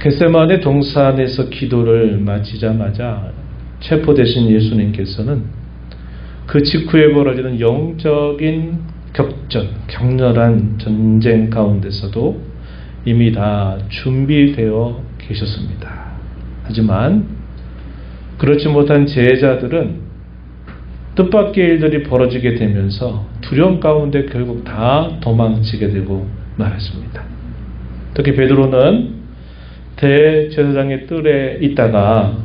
겟세마네 동산에서 기도를 마치자마자 체포되신 예수님께서는 그 직후에 벌어지는 영적인 격렬한 전쟁 가운데서도 이미 다 준비되어 계셨습니다. 하지만 그렇지 못한 제자들은 뜻밖의 일들이 벌어지게 되면서 두려움 가운데 결국 다 도망치게 되고 말았습니다. 특히 베드로는 대제사장의 뜰에 있다가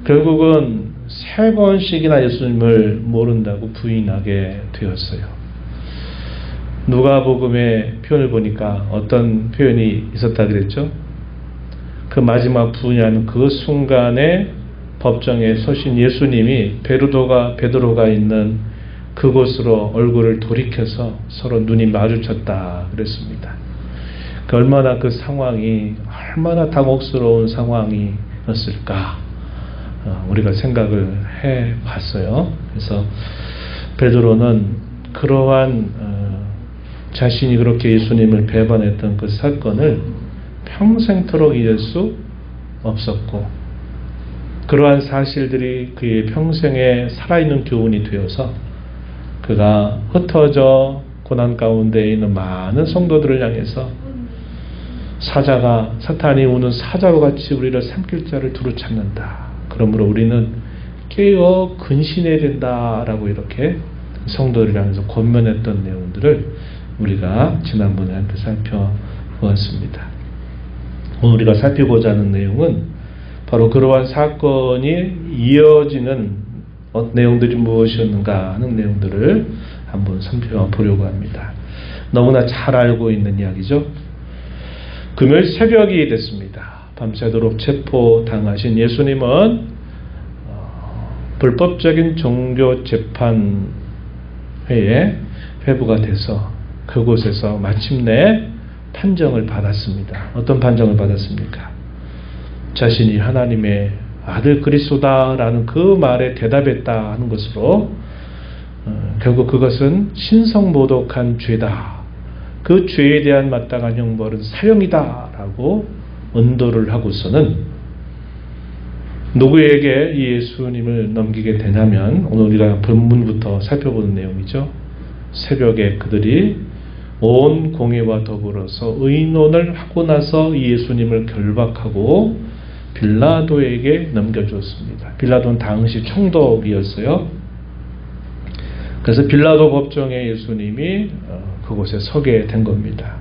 결국은 3번씩이나 예수님을 모른다고 부인하게 되었어요. 누가복음의 표현을 보니까 어떤 표현이 있었다 그랬죠? 그 마지막 부인하는 그 순간에 법정에 서신 예수님이 베드로가 있는 그곳으로 얼굴을 돌이켜서 서로 눈이 마주쳤다 그랬습니다. 얼마나 그 상황이 얼마나 당혹스러운 상황이었을까 우리가 생각을 해봤어요. 그래서 베드로는 그러한 자신이 그렇게 예수님을 배반했던 그 사건을 평생토록 잊을 수 없었고, 그러한 사실들이 그의 평생에 살아있는 교훈이 되어서 그가 흩어져 고난 가운데 있는 많은 성도들을 향해서 사탄이 우는 사자와 같이 우리를 삼킬 자를 두루 찾는다. 그러므로 우리는 깨어 근신해야 된다라고 이렇게 성도들을 향해서 권면했던 내용들을 우리가 지난번에 함께 살펴보았습니다. 오늘 우리가 살피고자 하는 내용은 바로 그러한 사건이 이어지는 내용들이 무엇이었는가 하는 내용들을 한번 살펴보려고 합니다. 너무나 잘 알고 있는 이야기죠. 금요일 새벽이 됐습니다. 밤새도록 체포당하신 예수님은 불법적인 종교재판회에 회부가 돼서 그곳에서 마침내 판정을 받았습니다. 어떤 판정을 받았습니까? 자신이 하나님의 아들 그리스도다라는 그 말에 대답했다 하는 것으로 결국 그것은 신성모독한 죄다. 그 죄에 대한 마땅한 형벌은 사형이다 라고 언도를 하고서는 누구에게 이 예수님을 넘기게 되냐면 오늘 우리가 본문부터 살펴보는 내용이죠. 새벽에 그들이 온 공회와 더불어서 의논을 하고 나서 이 예수님을 결박하고 빌라도에게 넘겨주었습니다. 빌라도는 당시 총독이었어요. 그래서 빌라도 법정에 예수님이 그곳에 서게 된 겁니다.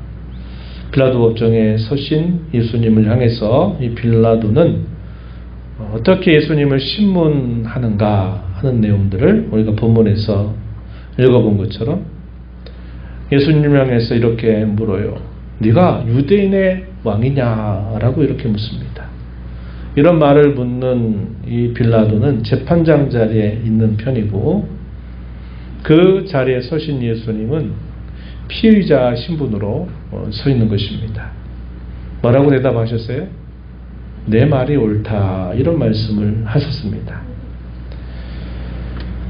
빌라도 법정에 서신 예수님을 향해서 이 빌라도는 어떻게 예수님을 신문하는가 하는 내용들을 우리가 본문에서 읽어본 것처럼 예수님을 향해서 이렇게 물어요. 네가 유대인의 왕이냐라고 이렇게 묻습니다. 이런 말을 묻는 이 빌라도는 재판장 자리에 있는 편이고 그 자리에 서신 예수님은 피의자 신분으로 서 있는 것입니다. 뭐라고 대답하셨어요? 내 말이 옳다 이런 말씀을 하셨습니다.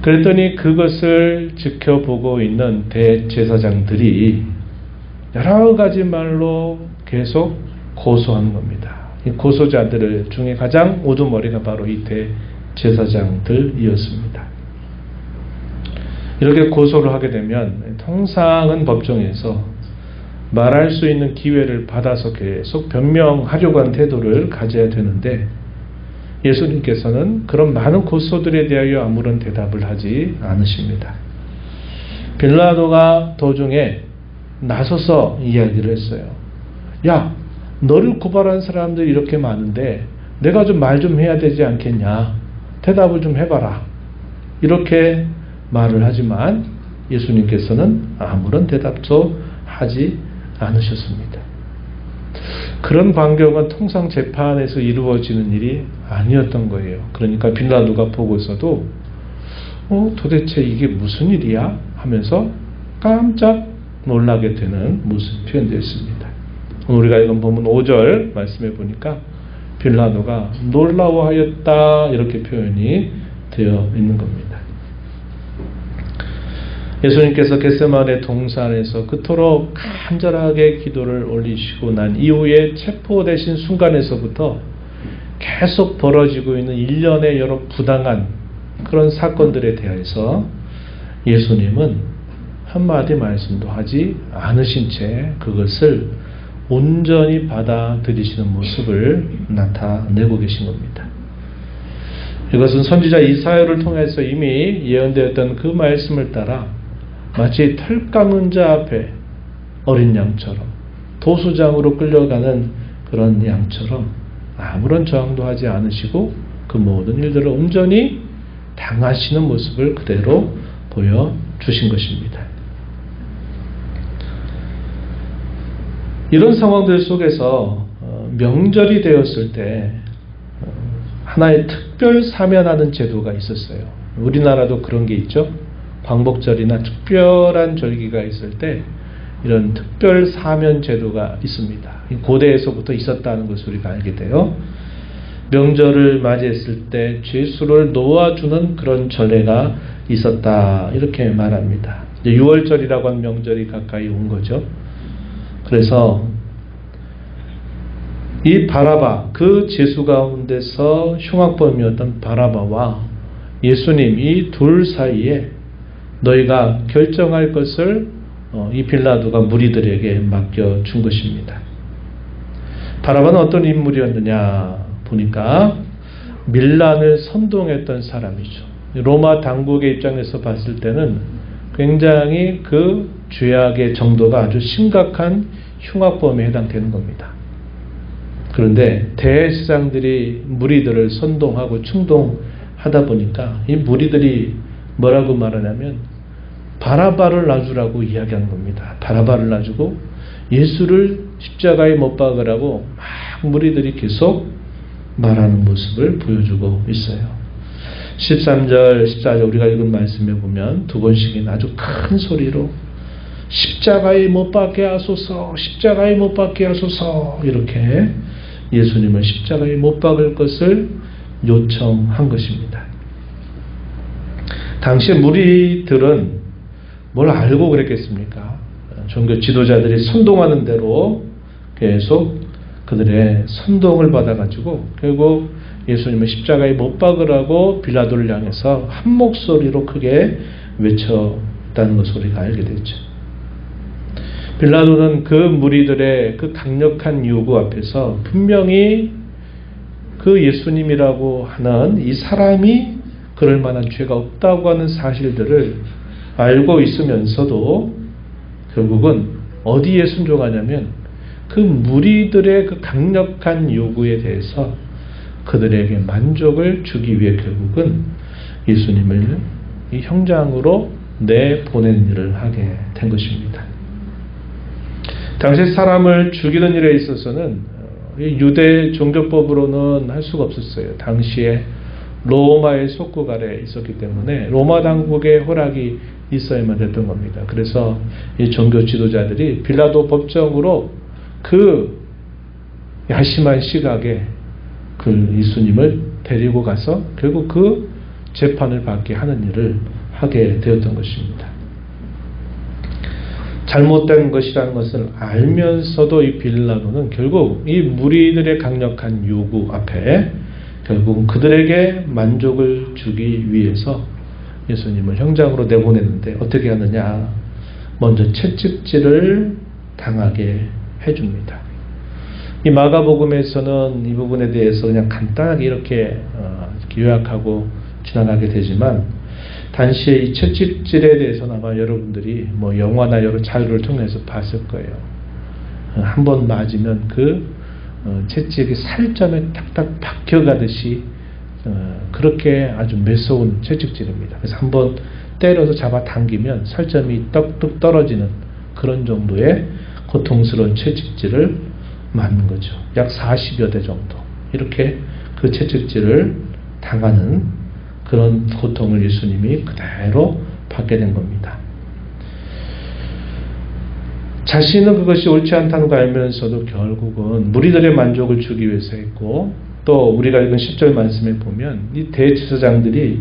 그랬더니 그것을 지켜보고 있는 대제사장들이 여러 가지 말로 계속 고소하는 겁니다. 이 고소자들 중에 가장 우두머리가 바로 이 대제사장들이었습니다. 이렇게 고소를 하게 되면 통상은 법정에서 말할 수 있는 기회를 받아서 계속 변명하려고 하는 태도를 가져야 되는데 예수님께서는 그런 많은 고소들에 대하여 아무런 대답을 하지 않으십니다. 빌라도가 도중에 나서서 이야기를 했어요. 야, 너를 고발한 사람들이 이렇게 많은데 내가 좀 말 좀 해야 되지 않겠냐? 대답을 좀 해봐라. 이렇게 말을 하지만 예수님께서는 아무런 대답도 하지 않으셨습니다. 그런 광경은 통상 재판에서 이루어지는 일이 아니었던 거예요. 그러니까 빌라도가 보고서도 도대체 이게 무슨 일이야? 하면서 깜짝 놀라게 되는 모습이 표현되었습니다. 오늘 우리가 읽은 본문 5절 말씀해 보니까 빌라도가 놀라워하였다 이렇게 표현이 되어 있는 겁니다. 예수님께서 겟세마네 동산에서 그토록 간절하게 기도를 올리시고 난 이후에 체포되신 순간에서부터 계속 벌어지고 있는 일련의 여러 부당한 그런 사건들에 대해서 예수님은 한마디 말씀도 하지 않으신 채 그것을 온전히 받아들이시는 모습을 나타내고 계신 겁니다. 이것은 선지자 이사야를 통해서 이미 예언되었던 그 말씀을 따라 마치 털 깎는 자 앞에 어린 양처럼 도수장으로 끌려가는 그런 양처럼 아무런 저항도 하지 않으시고 그 모든 일들을 온전히 당하시는 모습을 그대로 보여주신 것입니다. 이런 상황들 속에서 명절이 되었을 때 하나의 특별 사면하는 제도가 있었어요. 우리나라도 그런 게 있죠. 광복절이나 특별한 절기가 있을 때 이런 특별 사면 제도가 있습니다. 고대에서부터 있었다는 것을 우리가 알게 돼요. 명절을 맞이했을 때 죄수를 놓아주는 그런 전례가 있었다 이렇게 말합니다. 이제 6월절이라고 하는 명절이 가까이 온 거죠. 그래서 이 바라바, 그 죄수 가운데서 흉악범이었던 바라바와 예수님 이 둘 사이에 너희가 결정할 것을 이 빌라도가 무리들에게 맡겨준 것입니다. 바라바는 어떤 인물이었느냐 보니까 밀란을 선동했던 사람이죠. 로마 당국의 입장에서 봤을 때는 굉장히 그 죄악의 정도가 아주 심각한 흉악범에 해당되는 겁니다. 그런데 대제사장들이 무리들을 선동하고 충동하다 보니까 이 무리들이 뭐라고 말하냐면 바라바를 놔주라고 이야기하는 겁니다. 바라바를 놔주고 예수를 십자가에 못 박으라고 막 무리들이 계속 말하는 모습을 보여주고 있어요. 13절, 14절 우리가 읽은 말씀에 보면 두 번씩이나 아주 큰 소리로 십자가에 못 박게 하소서, 십자가에 못 박게 하소서 이렇게 예수님을 십자가에 못 박을 것을 요청한 것입니다. 당시 무리들은 뭘 알고 그랬겠습니까? 종교 지도자들이 선동하는 대로 계속 그들의 선동을 받아가지고 결국 예수님을 십자가에 못 박으라고 빌라도를 향해서 한 목소리로 크게 외쳤다는 것을 우리가 알게 됐죠. 빌라도는 그 무리들의 그 강력한 요구 앞에서 분명히 그 예수님이라고 하는 이 사람이 그럴 만한 죄가 없다고 하는 사실들을 알고 있으면서도 결국은 어디에 순종하냐면 그 무리들의 그 강력한 요구에 대해서 그들에게 만족을 주기 위해 결국은 예수님을 이 형장으로 내보낸 일을 하게 된 것입니다. 당시 사람을 죽이는 일에 있어서는 유대 종교법으로는 할 수가 없었어요. 당시에 로마의 속국 아래에 있었기 때문에 로마 당국의 허락이 있어야만 됐던 겁니다. 그래서 이 종교 지도자들이 빌라도 법정으로 그 야심한 시각에 그 예수님을 데리고 가서 결국 그 재판을 받게 하는 일을 하게 되었던 것입니다. 잘못된 것이라는 것을 알면서도 이 빌라도는 결국 이 무리들의 강력한 요구 앞에 결국 그들에게 만족을 주기 위해서 예수님을 형장으로 내보냈는데 어떻게 하느냐? 먼저 채찍질을 당하게 해줍니다. 이 마가복음에서는 이 부분에 대해서 그냥 간단하게 이렇게 요약하고 지나가게 되지만 당시에 이 채찍질에 대해서는 아마 여러분들이 뭐 영화나 여러 자료를 통해서 봤을 거예요. 한 번 맞으면 그 채찍이 살점에 탁탁 박혀가듯이 그렇게 아주 매서운 채찍질입니다. 그래서 한 번 때려서 잡아당기면 살점이 떡떡 떨어지는 그런 정도의 고통스러운 채찍질을 맞는 거죠. 약 40여 대 정도 이렇게 그 채찍질을 당하는 그런 고통을 예수님이 그대로 받게 된 겁니다. 자신은 그것이 옳지 않다는 걸 알면서도 결국은 무리들의 만족을 주기 위해서 했고 또 우리가 읽은 10절 말씀에 보면 이 대제사장들이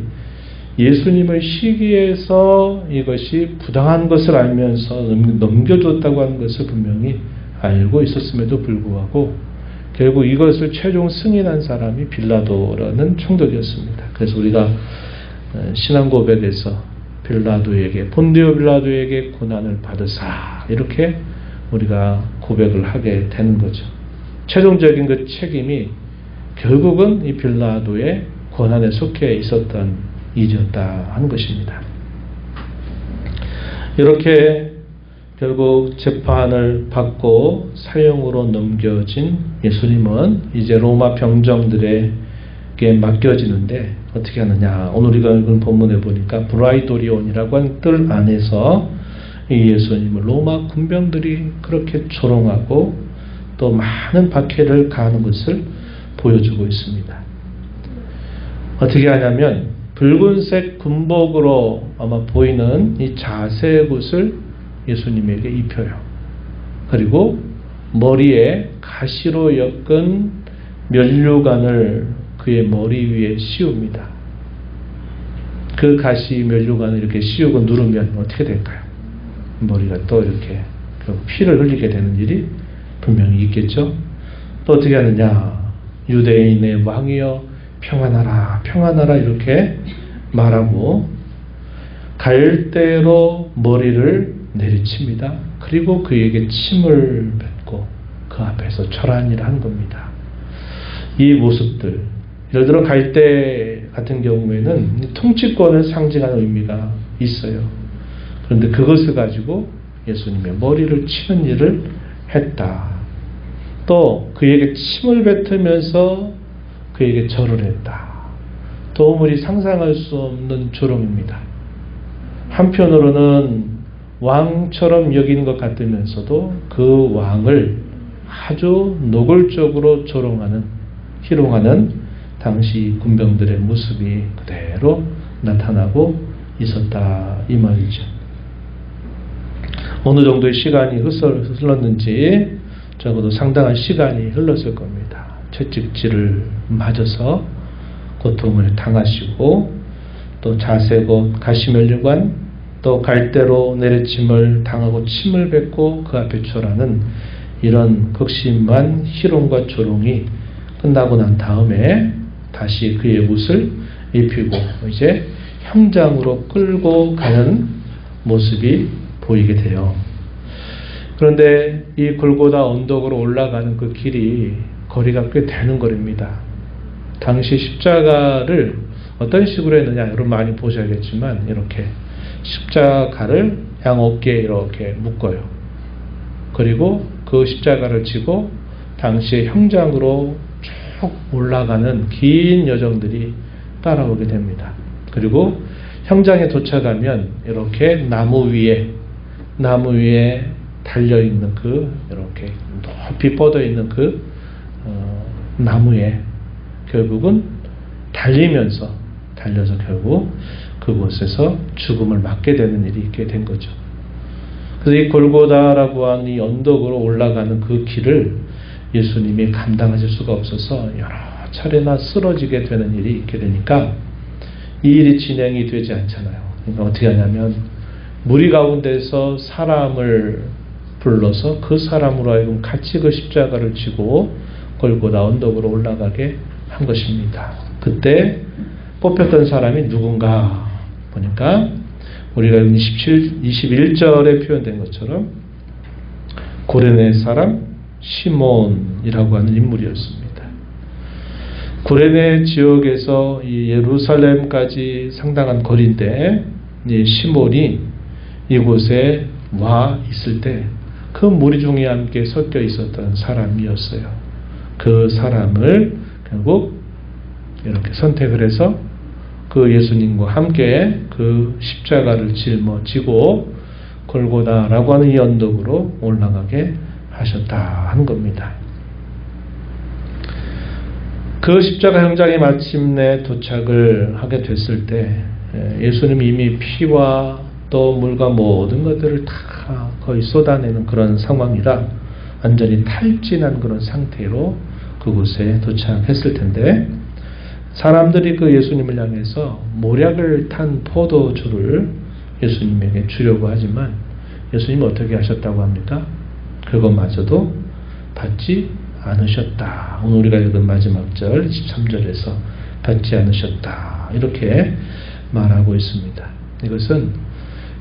예수님의 시기에서 이것이 부당한 것을 알면서 넘겨줬다고 하는 것을 분명히 알고 있었음에도 불구하고 결국 이것을 최종 승인한 사람이 빌라도라는 총독이었습니다. 그래서 우리가 신앙 고백에서 빌라도에게, 본디오 빌라도에게 고난을 받으사, 이렇게 우리가 고백을 하게 되는 거죠. 최종적인 그 책임이 결국은 이 빌라도의 고난에 속해 있었던 일이었다 하는 것입니다. 이렇게 결국 재판을 받고 사형으로 넘겨진 예수님은 이제 로마 병정들에게 맡겨지는데 어떻게 하느냐. 오늘 우리가 읽은 본문에 보니까 브라이도리온이라고 하는 뜰 안에서 이 예수님을 로마 군병들이 그렇게 조롱하고 또 많은 박해를 가하는 것을 보여주고 있습니다. 어떻게 하냐면 붉은색 군복으로 아마 보이는 이 자색 옷을 예수님에게 입혀요. 그리고 머리에 가시로 엮은 면류관을 그의 머리 위에 씌웁니다. 그 가시 면류관을 이렇게 씌우고 누르면 어떻게 될까요? 머리가 또 이렇게 피를 흘리게 되는 일이 분명히 있겠죠. 또 어떻게 하느냐. 유대인의 왕이여 평안하라 평안하라 이렇게 말하고 갈대로 머리를 내리칩니다. 그리고 그에게 침을 뱉고 그 앞에서 절하니라 한 겁니다. 이 모습들, 예를 들어 갈대 같은 경우에는 통치권을 상징하는 의미가 있어요. 그런데 그것을 가지고 예수님의 머리를 치는 일을 했다. 또 그에게 침을 뱉으면서 그에게 절을 했다. 도무지 상상할 수 없는 조롱입니다. 한편으로는 왕처럼 여기는 것 같으면서도 그 왕을 아주 노골적으로 조롱하는, 희롱하는 당시 군병들의 모습이 그대로 나타나고 있었다 이 말이죠. 어느 정도의 시간이 흘렀는지 적어도 상당한 시간이 흘렀을 겁니다. 채찍질을 맞아서 고통을 당하시고 또 자색옷, 가시면류관, 또 갈대로 내리침을 당하고 침을 뱉고 그 앞에 절하는 이런 극심한 희롱과 조롱이 끝나고 난 다음에 다시 그의 옷을 입히고 이제 형장으로 끌고 가는 모습이 보이게 돼요. 그런데 이 골고다 언덕으로 올라가는 그 길이 거리가 꽤 되는 거리입니다. 당시 십자가를 어떤 식으로 했느냐 여러분 많이 보셔야겠지만 이렇게 십자가를 양 어깨에 이렇게 묶어요. 그리고 그 십자가를 지고 당시에 형장으로 쭉 올라가는 긴 여정들이 따라오게 됩니다. 그리고 형장에 도착하면 이렇게 나무 위에 달려있는 그 이렇게 높이 뻗어있는 그 나무에 결국은 달려서 결국 그곳에서 죽음을 맞게 되는 일이 있게 된 거죠. 그래서 이 골고다라고 하는 이 언덕으로 올라가는 그 길을 예수님이 감당하실 수가 없어서 여러 차례나 쓰러지게 되는 일이 있게 되니까 이 일이 진행이 되지 않잖아요. 그러니까 어떻게 하냐면 무리 가운데서 사람을 불러서 그 사람으로 하여금 같이 그 십자가를 지고 골고다 언덕으로 올라가게 한 것입니다. 그때 뽑혔던 사람이 누군가 보니까 우리가 21절에 표현된 것처럼 고레네 사람 시몬이라고 하는 인물이었습니다. 고레네 지역에서 이 예루살렘까지 상당한 거리인데 이 시몬이 이곳에 와 있을 때 그 무리 중에 함께 섞여 있었던 사람이었어요. 그 사람을 결국 이렇게 선택을 해서 그 예수님과 함께 그 십자가를 짊어지고 골고다라고 하는 이 언덕으로 올라가게 하셨다 하는 겁니다. 그 십자가 형장에 마침내 도착을 하게 됐을 때 예수님이 이미 피와 또 물과 모든 것들을 다 거의 쏟아내는 그런 상황이라 완전히 탈진한 그런 상태로 그곳에 도착했을 텐데 사람들이 그 예수님을 향해서 모략을 탄 포도주를 예수님에게 주려고 하지만 예수님은 어떻게 하셨다고 합니까? 그것마저도 받지 않으셨다. 오늘 우리가 읽은 마지막 절 23절에서 받지 않으셨다. 이렇게 말하고 있습니다. 이것은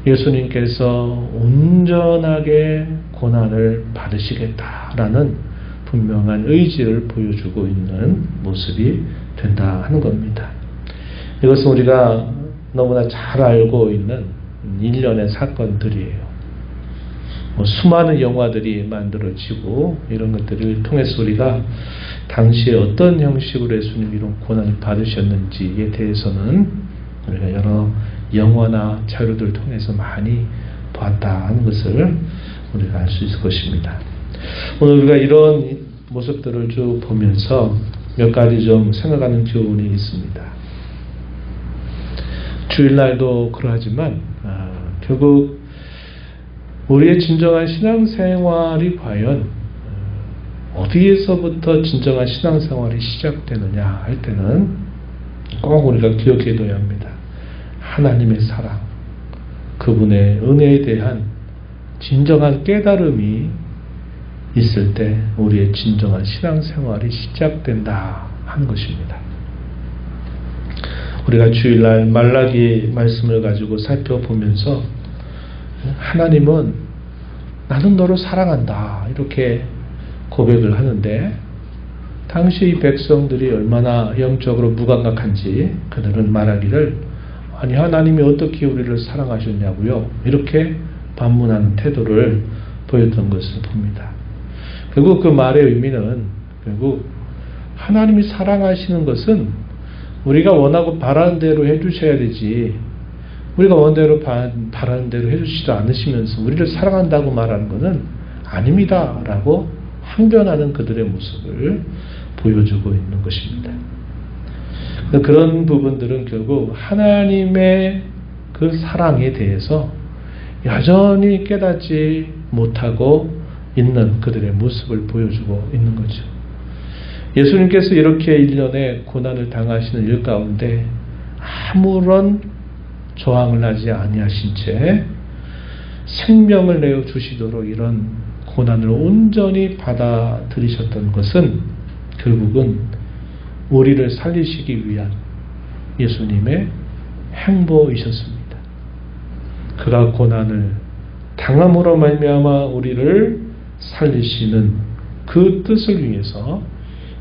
예수님께서 온전하게 고난을 받으시겠다라는 분명한 의지를 보여주고 있는 모습이 된다 하는 겁니다. 이것은 우리가 너무나 잘 알고 있는 일련의 사건들이에요. 수많은 영화들이 만들어지고 이런 것들을 통해서 우리가 당시에 어떤 형식으로 예수님이 이런 고난을 받으셨는지에 대해서는 우리가 여러 영화나 자료들을 통해서 많이 보았다 하는 것을 우리가 알 수 있을 것입니다. 오늘 우리가 이런 모습들을 쭉 보면서 몇 가지 좀 생각하는 교훈이 있습니다. 주일날도 그러하지만 결국 우리의 진정한 신앙생활이 과연 어디에서부터 진정한 신앙생활이 시작되느냐 할 때는 꼭 우리가 기억해둬야 합니다. 하나님의 사랑, 그분의 은혜에 대한 진정한 깨달음이 있을 때 우리의 진정한 신앙생활이 시작된다 하는 것입니다. 우리가 주일날 말라기 말씀을 가지고 살펴보면서 하나님은 나는 너를 사랑한다 이렇게 고백을 하는데 당시 이 백성들이 얼마나 영적으로 무감각한지 그들은 말하기를 아니 하나님이 어떻게 우리를 사랑하셨냐고요 이렇게 반문하는 태도를 보였던 것을 봅니다. 결국 그 말의 의미는 결국 하나님이 사랑하시는 것은 우리가 원하고 바라는 대로 해주셔야 되지 우리가 원대로 바라는 대로 해주시지 않으시면서 우리를 사랑한다고 말하는 것은 아닙니다 라고 항변하는 그들의 모습을 보여주고 있는 것입니다. 그런 부분들은 결국 하나님의 그 사랑에 대해서 여전히 깨닫지 못하고 있는 그들의 모습을 보여주고 있는 거죠. 예수님께서 이렇게 일련의 고난을 당하시는 일 가운데 아무런 저항을 하지 아니하신 채 생명을 내어 주시도록 이런 고난을 온전히 받아들이셨던 것은 결국은 우리를 살리시기 위한 예수님의 행보이셨습니다. 그가 고난을 당함으로 말미암아 우리를 살리시는 그 뜻을 위해서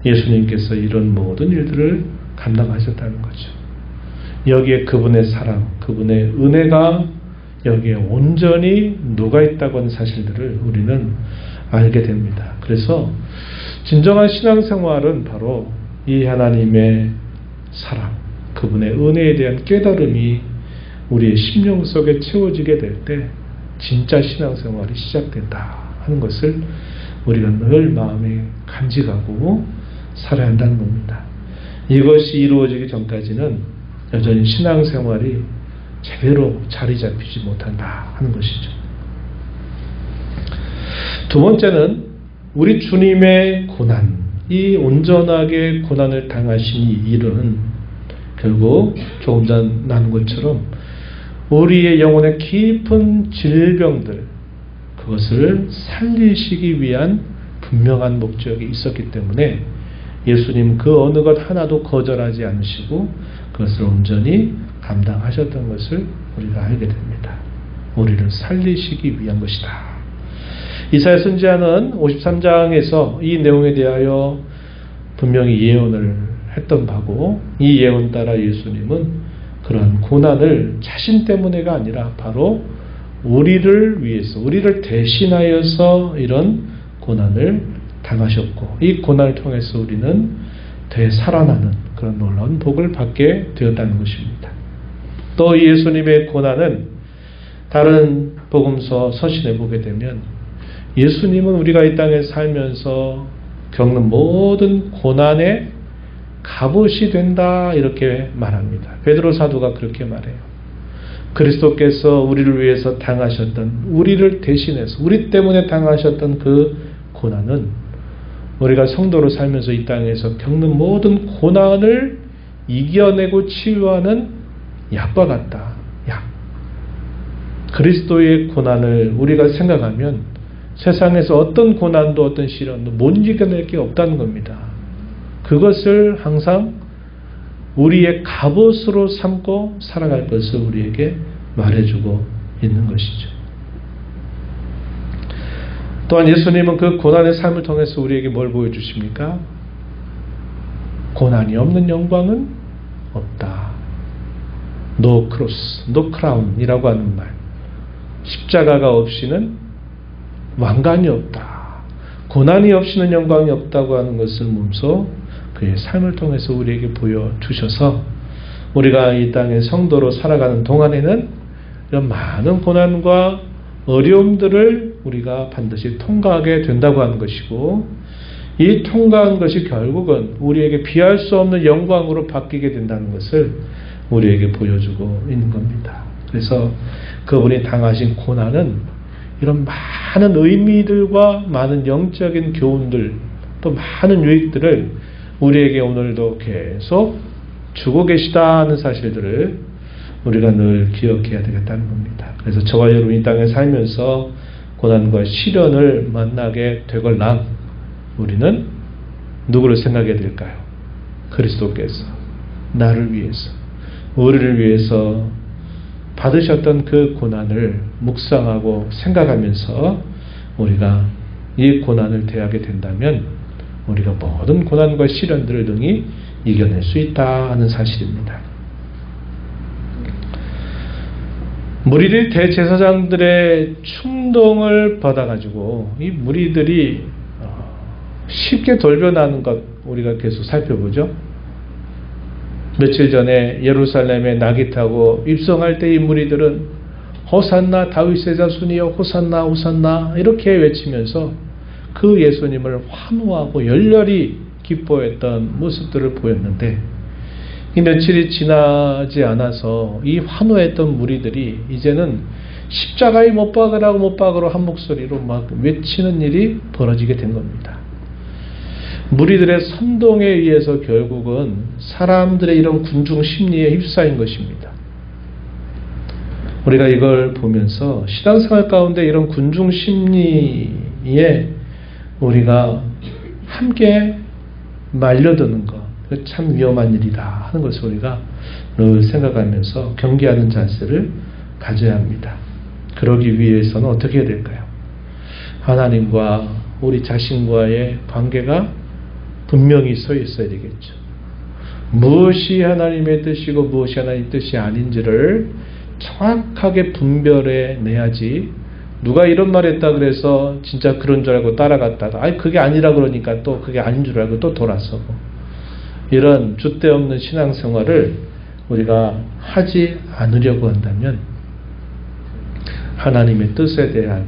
예수님께서 이런 모든 일들을 감당하셨다는 거죠. 여기에 그분의 사랑, 그분의 은혜가 여기에 온전히 녹아있다고 하는 사실들을 우리는 알게 됩니다. 그래서 진정한 신앙생활은 바로 이 하나님의 사랑, 그분의 은혜에 대한 깨달음이 우리의 심령 속에 채워지게 될 때 진짜 신앙생활이 시작된다 하는 것을 우리가 늘 마음에 간직하고 살아야 한다는 겁니다. 이것이 이루어지기 전까지는 여전히 신앙생활이 제대로 자리 잡히지 못한다 하는 것이죠. 두 번째는 우리 주님의 고난, 이 온전하게 고난을 당하신 이 일은 결국 조금 전 나눈 것처럼 우리의 영혼의 깊은 질병들, 그것을 살리시기 위한 분명한 목적이 있었기 때문에 예수님 그 어느 것 하나도 거절하지 않으시고 그것을 온전히 감당하셨던 것을 우리가 알게 됩니다. 우리를 살리시기 위한 것이다. 이사야 선지자는 53장에서 이 내용에 대하여 분명히 예언을 했던 바고 이 예언 따라 예수님은 그러한 고난을 자신 때문에가 아니라 바로 우리를 위해서 우리를 대신하여서 이런 고난을 당하셨고 이 고난을 통해서 우리는 되살아나는 그런 놀라운 복을 받게 되었다는 것입니다. 또 예수님의 고난은 다른 복음서 서신에 보게 되면 예수님은 우리가 이 땅에 살면서 겪는 모든 고난의 갑옷이 된다 이렇게 말합니다. 베드로 사도가 그렇게 말해요. 그리스도께서 우리를 위해서 당하셨던 우리를 대신해서 우리 때문에 당하셨던 그 고난은 우리가 성도로 살면서 이 땅에서 겪는 모든 고난을 이겨내고 치유하는 약과 같다. 약. 그리스도의 고난을 우리가 생각하면 세상에서 어떤 고난도 어떤 시련도 못 이겨낼 게 없다는 겁니다. 그것을 항상 우리의 갑옷으로 삼고 살아갈 것을 우리에게 말해주고 있는 것이죠. 또한 예수님은 그 고난의 삶을 통해서 우리에게 뭘 보여주십니까? 고난이 없는 영광은 없다. No cross, no crown 이라고 하는 말. 십자가가 없이는 왕관이 없다. 고난이 없이는 영광이 없다고 하는 것을 몸소 그의 삶을 통해서 우리에게 보여주셔서 우리가 이 땅의 성도로 살아가는 동안에는 이런 많은 고난과 어려움들을 우리가 반드시 통과하게 된다고 하는 것이고, 이 통과한 것이 결국은 우리에게 비할 수 없는 영광으로 바뀌게 된다는 것을 우리에게 보여주고 있는 겁니다. 그래서 그분이 당하신 고난은 이런 많은 의미들과 많은 영적인 교훈들, 또 많은 유익들을 우리에게 오늘도 계속 주고 계시다는 사실들을 우리가 늘 기억해야 되겠다는 겁니다. 그래서 저와 여러분이 이 땅에 살면서 고난과 시련을 만나게 되걸랑 우리는 누구를 생각해야 될까요? 그리스도께서 나를 위해서, 우리를 위해서 받으셨던 그 고난을 묵상하고 생각하면서 우리가 이 고난을 대하게 된다면 우리가 모든 고난과 시련들을 능히 이겨낼 수 있다 하는 사실입니다. 무리들이 대제사장들의 충동을 받아가지고 이 무리들이 쉽게 돌변하는 것 우리가 계속 살펴보죠. 며칠 전에 예루살렘에 낙이 타고 입성할 때 이 무리들은 호산나 다윗의 자손이여 호산나 호산나 이렇게 외치면서 그 예수님을 환호하고 열렬히 기뻐했던 모습들을 보였는데, 이 며칠이 지나지 않아서 이 환호했던 무리들이 이제는 십자가에 못 박으라고 못 박으러 한 목소리로 막 외치는 일이 벌어지게 된 겁니다. 무리들의 선동에 의해서 결국은 사람들의 이런 군중 심리에 휩싸인 것입니다. 우리가 이걸 보면서 신앙생활 가운데 이런 군중 심리에 우리가 함께 말려드는 것, 참 위험한 일이다 하는 것을 우리가 늘 생각하면서 경계하는 자세를 가져야 합니다. 그러기 위해서는 어떻게 해야 될까요? 하나님과 우리 자신과의 관계가 분명히 서 있어야 되겠죠. 무엇이 하나님의 뜻이고 무엇이 하나님의 뜻이 아닌지를 정확하게 분별해 내야지, 누가 이런 말 했다 그래서 진짜 그런 줄 알고 따라갔다가 아니 그게 아니라 그러니까 또 그게 아닌 줄 알고 또 돌아서고, 이런 줏대없는 신앙생활을 우리가 하지 않으려고 한다면 하나님의 뜻에 대한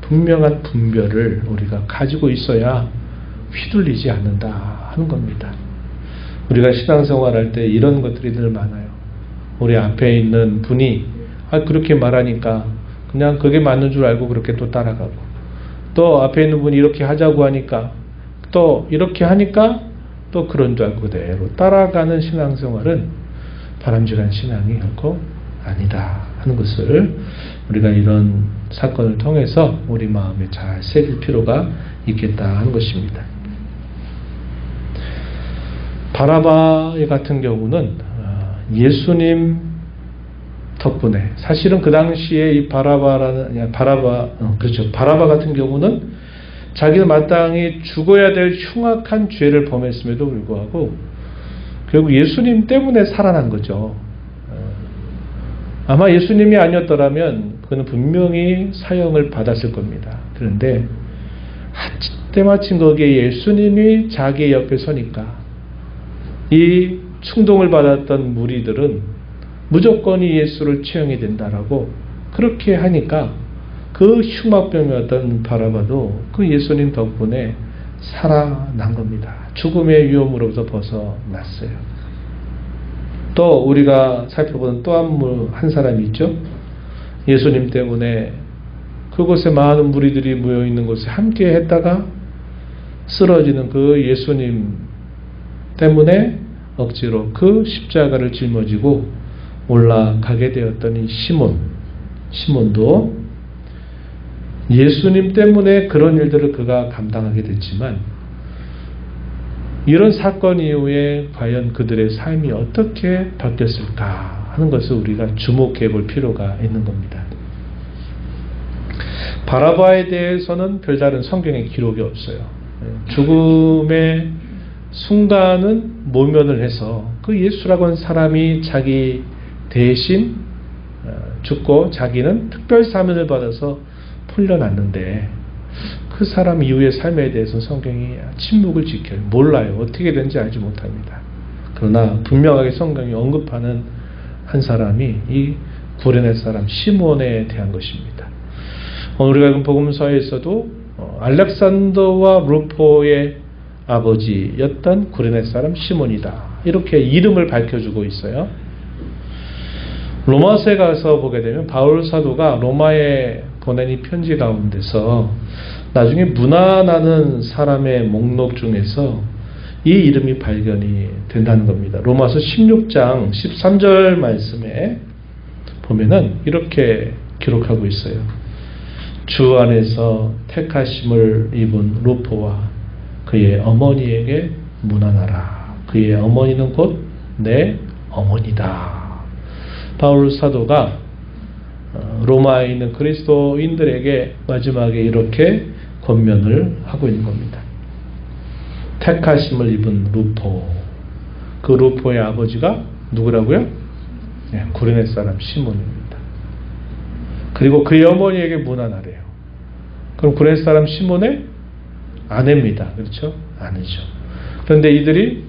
분명한 분별을 우리가 가지고 있어야 휘둘리지 않는다 하는 겁니다. 우리가 신앙생활할 때 이런 것들이 늘 많아요. 우리 앞에 있는 분이 그렇게 말하니까 그냥 그게 맞는 줄 알고 그렇게 또 따라가고, 또 앞에 있는 분이 이렇게 하자고 하니까 또 이렇게 하니까 또 그런 줄 알고 그대로 따라가는 신앙생활은 바람직한 신앙이 결코 아니다 하는 것을 우리가 이런 사건을 통해서 우리 마음에 잘 새길 필요가 있겠다 하는 것입니다. 바라바 같은 경우는 예수님 덕분에, 사실은 그 당시에 이 바라바 같은 경우는 자기는 마땅히 죽어야 될 흉악한 죄를 범했음에도 불구하고 결국 예수님 때문에 살아난 거죠. 아마 예수님이 아니었더라면 그는 분명히 사형을 받았을 겁니다. 그런데 때마침 거기에 예수님이 자기 옆에 서니까 이 충동을 받았던 무리들은 무조건 이 예수를 처형해야 된다라고 그렇게 하니까 그 흉악병이었던 바라바도 그 예수님 덕분에 살아난 겁니다. 죽음의 위험으로부터 벗어났어요. 또 우리가 살펴보는 또 한 사람이 있죠. 예수님 때문에 그곳에 많은 무리들이 모여있는 곳에 함께 했다가 쓰러지는 그 예수님 때문에 억지로 그 십자가를 짊어지고 올라가게 되었던 이 시몬도 예수님 때문에 그런 일들을 그가 감당하게 됐지만 이런 사건 이후에 과연 그들의 삶이 어떻게 바뀌었을까 하는 것을 우리가 주목해 볼 필요가 있는 겁니다. 바라바에 대해서는 별다른 성경의 기록이 없어요. 죽음의 순간은 모면을 해서 그 예수라고 하는 사람이 자기 대신 죽고 자기는 특별 사면을 받아서 풀려났는데 그 사람 이후의 삶에 대해서는 성경이 침묵을 지켜요. 몰라요. 어떻게 된지 알지 못합니다. 그러나 분명하게 성경이 언급하는 한 사람이 이 구레네 사람 시몬에 대한 것입니다. 오늘 우리가 복음서에서도 알렉산더와 루포의 아버지였던 구레네 사람 시몬이다. 이렇게 이름을 밝혀주고 있어요. 로마서에 가서 보게 되면 바울 사도가 로마에 보낸 이 편지 가운데서 나중에 문안하는 사람의 목록 중에서 이 이름이 발견이 된다는 겁니다. 로마서 16장 13절 말씀에 보면은 이렇게 기록하고 있어요. 주 안에서 택하심을 입은 루포와 그의 어머니에게 문안하라. 그의 어머니는 곧 내 어머니다. 바울 사도가 로마에 있는 그리스도인들에게 마지막에 이렇게 권면을 하고 있는 겁니다. 택하심을 입은 루포. 그 루포의 아버지가 누구라고요? 네, 구레네 사람 시몬입니다. 그리고 그의 어머니에게 문안하래요. 그럼 구레네 사람 시몬의 아내입니다. 그렇죠? 아내죠. 그런데 이들이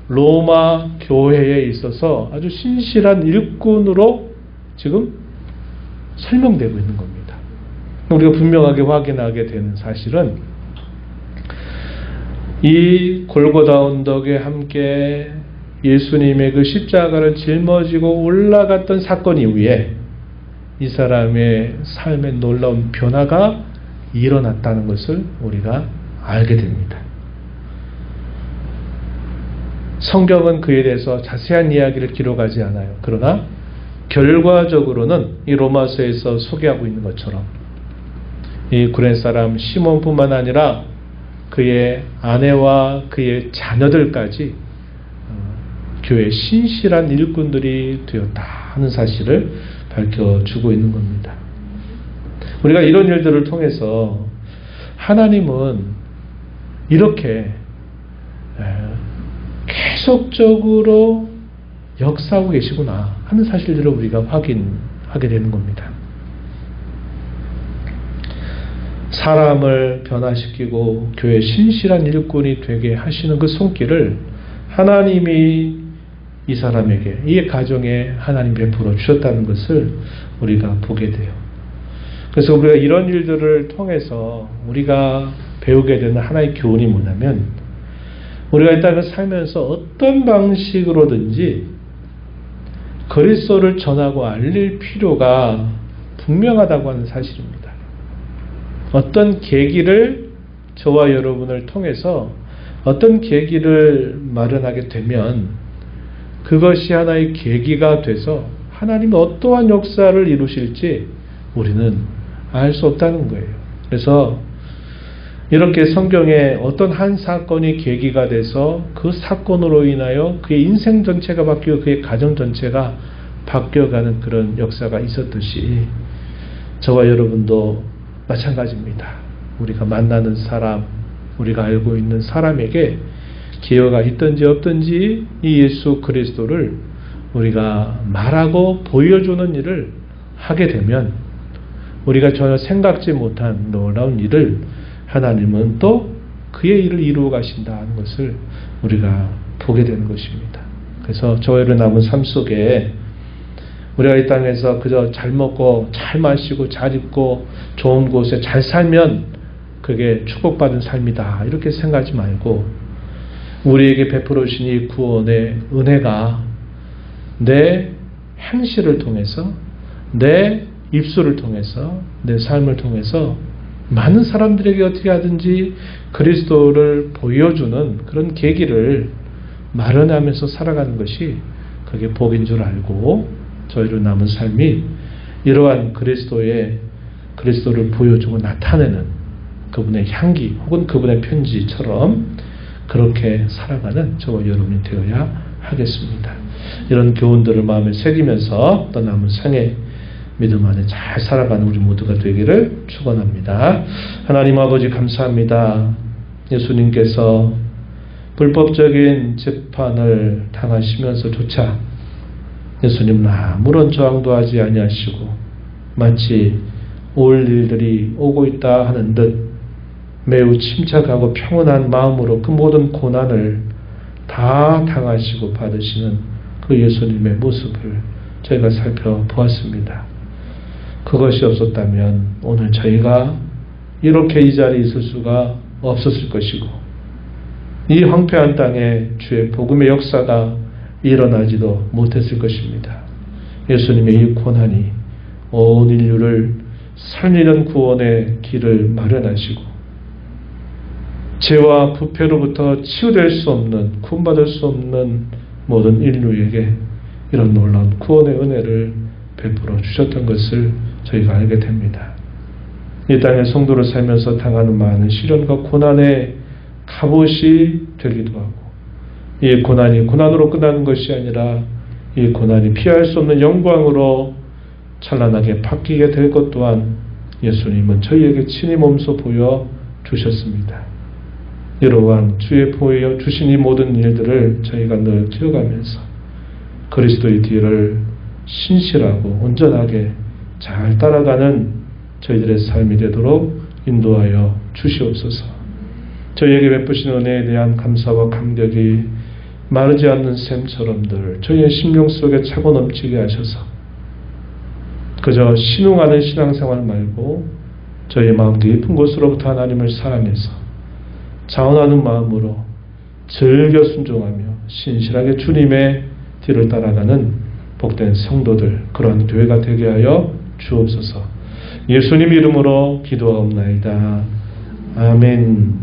로마 교회에 있어서 아주 신실한 일꾼으로 지금 설명되고 있는 겁니다. 우리가 분명하게 확인하게 되는 사실은 이 골고다 언덕에 함께 예수님의 그 십자가를 짊어지고 올라갔던 사건 이후에 이 사람의 삶에 놀라운 변화가 일어났다는 것을 우리가 알게 됩니다. 성경은 그에 대해서 자세한 이야기를 기록하지 않아요. 그러나 결과적으로는 이 로마서에서 소개하고 있는 것처럼 이 구레네 사람 시몬뿐만 아니라 그의 아내와 그의 자녀들까지 교회의 신실한 일꾼들이 되었다 하는 사실을 밝혀주고 있는 겁니다. 우리가 이런 일들을 통해서 하나님은 이렇게 계속적으로 역사하고 계시구나 하는 사실들을 우리가 확인하게 되는 겁니다. 사람을 변화시키고 교회의 신실한 일꾼이 되게 하시는 그 손길을 하나님이 이 사람에게, 이 가정에 하나님 베풀어 주셨다는 것을 우리가 보게 돼요. 그래서 우리가 이런 일들을 통해서 우리가 배우게 되는 하나의 교훈이 뭐냐면, 우리가 이 땅을 살면서 어떤 방식으로든지 그리스도를 전하고 알릴 필요가 분명하다고 하는 사실입니다. 어떤 계기를 저와 여러분을 통해서 어떤 계기를 마련하게 되면 그것이 하나의 계기가 돼서 하나님이 어떠한 역사를 이루실지 우리는 알 수 없다는 거예요. 그래서 이렇게 성경에 어떤 한 사건이 계기가 돼서 그 사건으로 인하여 그의 인생 전체가 바뀌고 그의 가정 전체가 바뀌어가는 그런 역사가 있었듯이 저와 여러분도 마찬가지입니다. 우리가 만나는 사람, 우리가 알고 있는 사람에게 기회가 있든지 없든지 이 예수 그리스도를 우리가 말하고 보여주는 일을 하게 되면 우리가 전혀 생각지 못한 놀라운 일을 하나님은 또 그의 일을 이루어 가신다는 것을 우리가 보게 되는 것입니다. 그래서 저와 여러분 남은 삶 속에 우리가 이 땅에서 그저 잘 먹고 잘 마시고 잘 입고 좋은 곳에 잘 살면 그게 축복받은 삶이다 이렇게 생각하지 말고 우리에게 베풀어 주신 이 구원의 은혜가 내 행실을 통해서 내 입술을 통해서 내 삶을 통해서 많은 사람들에게 어떻게 하든지 그리스도를 보여주는 그런 계기를 마련하면서 살아가는 것이 그게 복인 줄 알고 저희로 남은 삶이 이러한 그리스도를 보여주고 나타내는 그분의 향기 혹은 그분의 편지처럼 그렇게 살아가는 저와 여러분이 되어야 하겠습니다. 이런 교훈들을 마음에 새기면서 또 남은 생애 믿음 안에 잘 살아가는 우리 모두가 되기를 축원합니다. 하나님 아버지 감사합니다. 예수님께서 불법적인 재판을 당하시면서조차 예수님은 아무런 저항도 하지 아니하시고 마치 올 일들이 오고 있다 하는 듯 매우 침착하고 평온한 마음으로 그 모든 고난을 다 당하시고 받으시는 그 예수님의 모습을 저희가 살펴보았습니다. 그것이 없었다면 오늘 저희가 이렇게 이 자리에 있을 수가 없었을 것이고 이 황폐한 땅에 주의 복음의 역사가 일어나지도 못했을 것입니다. 예수님의 이 고난이 온 인류를 살리는 구원의 길을 마련하시고 죄와 부패로부터 치유될 수 없는, 구원받을 수 없는 모든 인류에게 이런 놀라운 구원의 은혜를 베풀어 주셨던 것을 저희가 알게 됩니다. 이 땅의 성도를 살면서 당하는 많은 시련과 고난의 갑옷이 되기도 하고 이 고난이 고난으로 끝나는 것이 아니라 이 고난이 피할 수 없는 영광으로 찬란하게 바뀌게 될 것 또한 예수님은 저희에게 친히 몸소 보여 주셨습니다. 이러한 주의 보여 주신 이 모든 일들을 저희가 늘 기억하면서 그리스도의 뒤를 신실하고 온전하게 잘 따라가는 저희들의 삶이 되도록 인도하여 주시옵소서. 저희에게 베푸신 은혜에 대한 감사와 감격이 마르지 않는 샘처럼들 저희의 심령 속에 차고 넘치게 하셔서 그저 신웅하는 신앙생활 말고 저희의 마음 깊은 곳으로부터 하나님을 사랑해서 자원하는 마음으로 즐겨 순종하며 신실하게 주님의 뒤를 따라가는 복된 성도들 그러한 교회가 되게 하여 주옵소서. 예수님 이름으로 기도하옵나이다. 아멘.